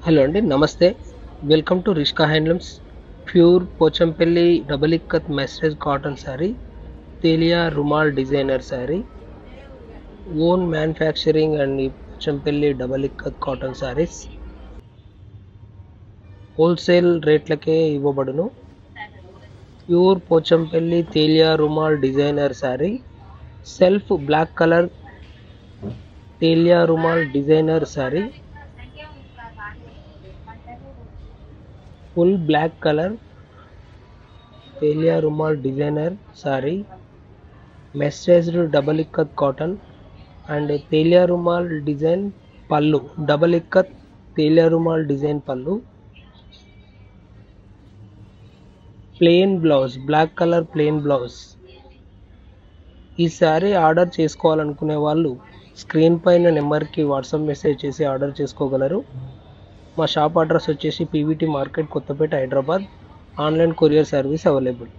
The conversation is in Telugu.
హలో అండి. నమస్తే. Welcome to Rishka handlooms. Pure Pochampally double ikat mercerised cotton sari, Telia Rumal designer sari, own manufacturing and ఈ Pochampally double ikat cotton saris wholesale రేట్లకే ఇవ్వబడును. Pure Pochampally Telia Rumal designer sari, self black colour Telia Rumal designer sari, full black colour Telia Rumal designer sari, mercerised double ikat cotton and Telia Rumal design పళ్ళు, డబల్ ఇక్కత్ తేలియా రుమాల్ డిజైన్ పళ్ళు, plain blouse, black colour plain blouse. ఈ శారీ ఆర్డర్ చేసుకోవాలనుకునే వాళ్ళు స్క్రీన్ పైన నెంబర్కి వాట్సాప్ మెసేజ్ చేసి ఆర్డర్ చేసుకోగలరు. మా షాప్ అడ్రస్ వచ్చేసి PVT market, Kothapet, Hyderabad. Online courier service available.